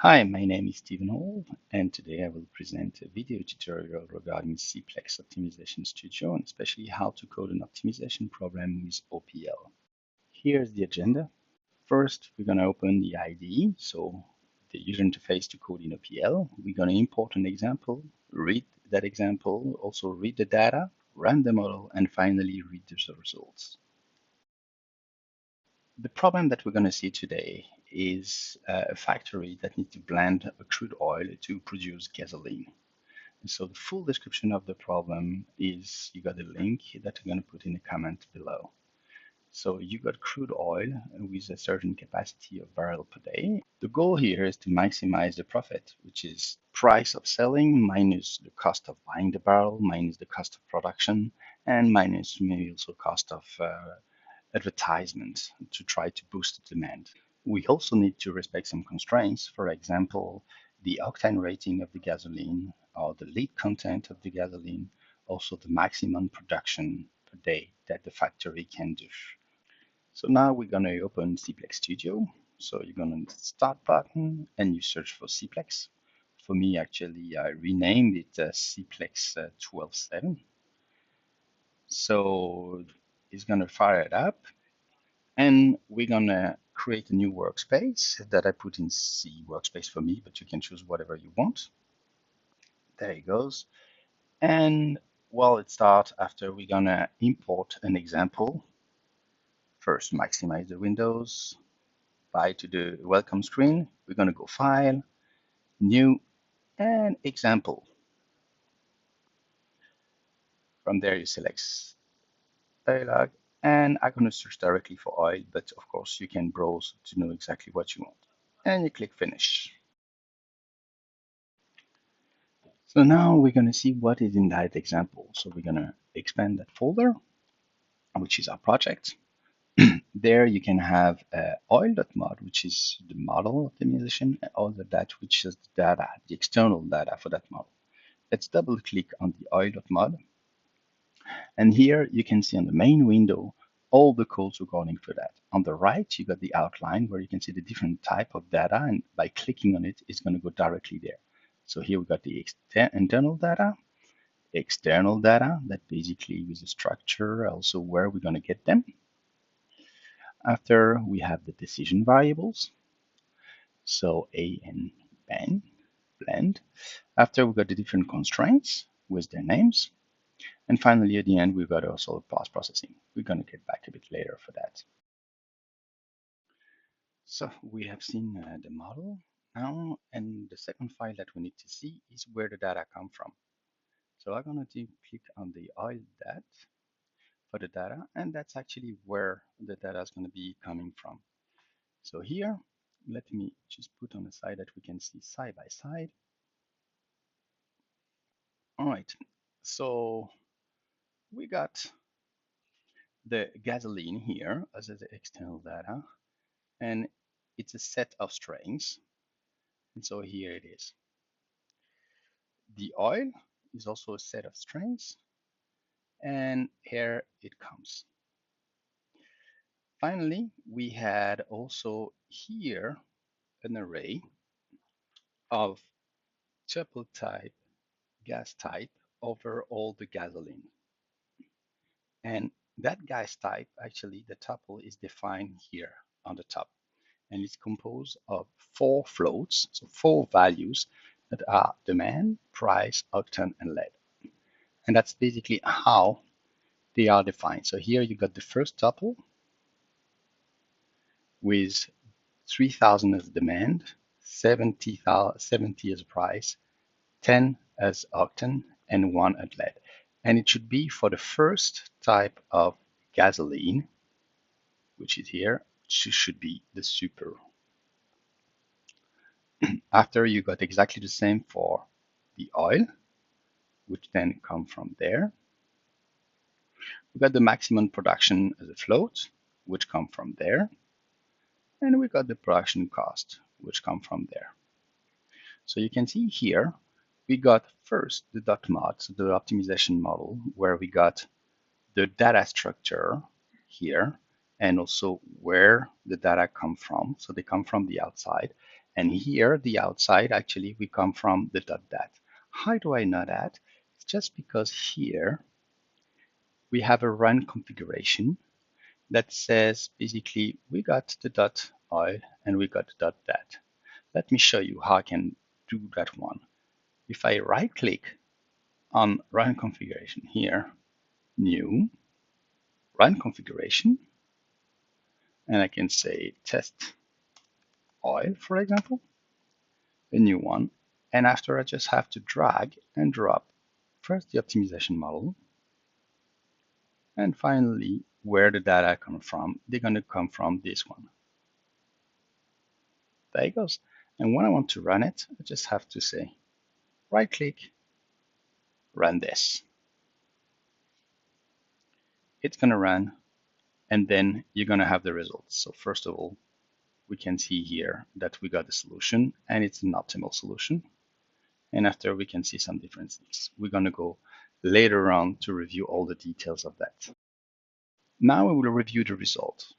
Hi, my name is Stephen Hall, and today I will present a video tutorial regarding CPLEX Optimization Studio, and especially how to code an optimization problem with OPL. Here's the agenda. First, we're going to open the IDE, so the user interface to code in OPL. We're going to import an example, read that example, also read the data, run the model, and finally read the results. The problem that we're going to see today is a factory that needs to blend a crude oil to produce gasoline. And so the full description of the problem is, you got a link that I'm going to put in the comment below. So you got crude oil with a certain capacity of barrel per day. The goal here is to maximize the profit, which is price of selling minus the cost of buying the barrel, minus the cost of production, and minus maybe also cost of advertisement to try to boost demand. We also need to respect some constraints, for example, the octane rating of the gasoline or the lead content of the gasoline, also the maximum production per day that the factory can do. So now we're going to open CPLEX Studio. So you're going to start button and you search for CPLEX. For me, actually, I renamed it CPLEX 12.7. So it's going to fire it up. And we're going to create a new workspace that I put in C workspace for me, but you can choose whatever you want. There it goes. And while it starts, after we're going to import an example. First, maximize the windows. By to the welcome screen, we're going to go File, New, and Example. From there, you select Dialog, and I'm going to search directly for oil, but of course, you can browse to know exactly what you want. And you click Finish. So now we're going to see what is in that example. So we're going to expand that folder, which is our project. There you can have oil.mod, which is the model optimization, and all of that, which is the data, the external data for that model. Let's double click on the oil.mod. And here you can see on the main window all the codes regarding for that. On the right, you got the outline where you can see the different type of data, and by clicking on it, it's going to go directly there. So here we got the internal data, external data that basically is the structure, also where we're going to get them. After we have the decision variables, so A and blend. After we got the different constraints with their names. And finally, at the end, we've got also post processing. We're going to get back a bit later for that. So we have seen the model now, and the second file that we need to see is where the data come from. So I'm going to click on the oil dat for the data, and that's actually where the data is going to be coming from. So here, let me just put on the side that we can see side by side. All right, so we got the gasoline here as the external data, and it's a set of strings. And so here it is. The oil is also a set of strings, and here it comes. Finally, we had also here an array of tuple type gas type over all the gasoline. And that gas type, actually, the tuple is defined here on the top. And it's composed of 4 floats, so 4 values that are demand, price, octane, and lead. And that's basically how they are defined. So here you got the first tuple with 3,000 as demand, 70 as price, 10 as octane, and 1 as lead. And it should be for the first type of gasoline, which is here, which should be the super. After you got exactly the same for the oil, which then come from there. We got the maximum production as a float, which come from there. And we got the production cost, which come from there. So you can see here, we got first the .mod, so the optimization model, where we got the data structure here, and also where the data come from. So they come from the outside. And here, the outside, actually, we come from the .dat. How do I know that? It's just because here we have a run configuration that says basically we got the .oil and we got the .dat. Let me show you how I can do that one. If I right click on run configuration here, new, run configuration, and I can say test oil, for example, a new one. And after I just have to drag and drop first the optimization model, and finally where the data come from. They're going to come from this one. There it goes. And when I want to run it, I just have to say right click, run this. It's going to run, and then you're going to have the results. So first of all, we can see here that we got a solution, and it's an optimal solution. And after, we can see some differences. We're going to go later on to review all the details of that. Now we will review the result.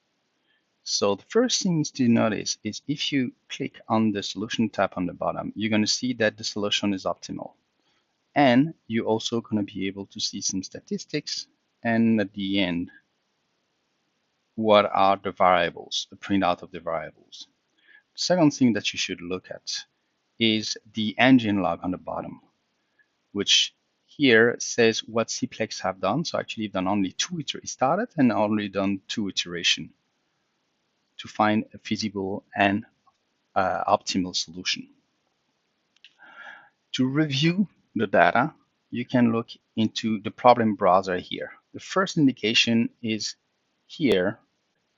So the first thing to notice is if you click on the solution tab on the bottom, you're going to see that the solution is optimal. And you're also going to be able to see some statistics, and at the end, what are the variables, the printout of the variables. The second thing that you should look at is the engine log on the bottom, which here says what CPLEX have done. So actually, you've done only two iterations, started and only done two iterations to find a feasible and optimal solution. To review the data, you can look into the problem browser here. The first indication is here,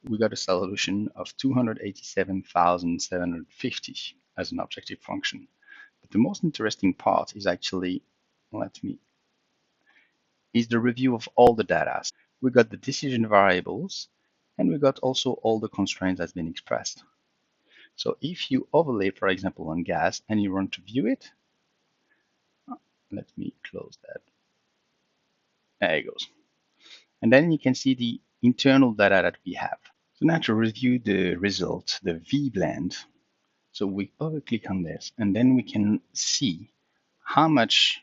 we got a solution of 287,750 as an objective function. But the most interesting part is actually, is the review of all the data. We got the decision variables, and we got also all the constraints that's been expressed. So if you overlay, for example, on gas and you want to view it, let me close that. There it goes. And then you can see the internal data that we have. So now to review the result, the V blend. So we over click on this, and then we can see how much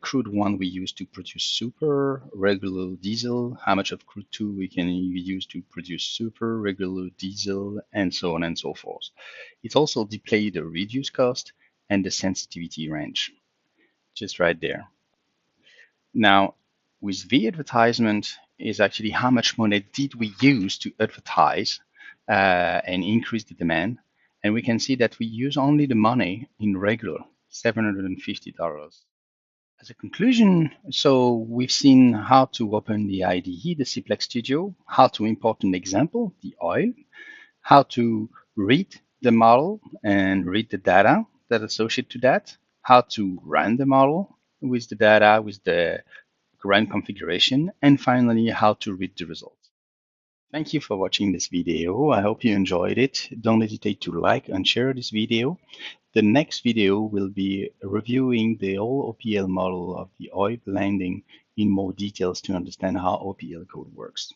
crude one we use to produce super, regular diesel, how much of crude two we can use to produce super, regular diesel, and so on and so forth. It also displays the reduced cost and the sensitivity range, just right there. Now, with the advertisement is actually how much money did we use to advertise and increase the demand. And we can see that we use only the money in regular, $750. As a conclusion, so we've seen how to open the IDE, the CPLEX Studio, how to import an example, the oil, how to read the model and read the data that associate to that, how to run the model with the data, with the run configuration, and finally, how to read the results. Thank you for watching this video. I hope you enjoyed it. Don't hesitate to like and share this video. The next video will be reviewing the whole OPL model of the oil blending in more details to understand how OPL code works.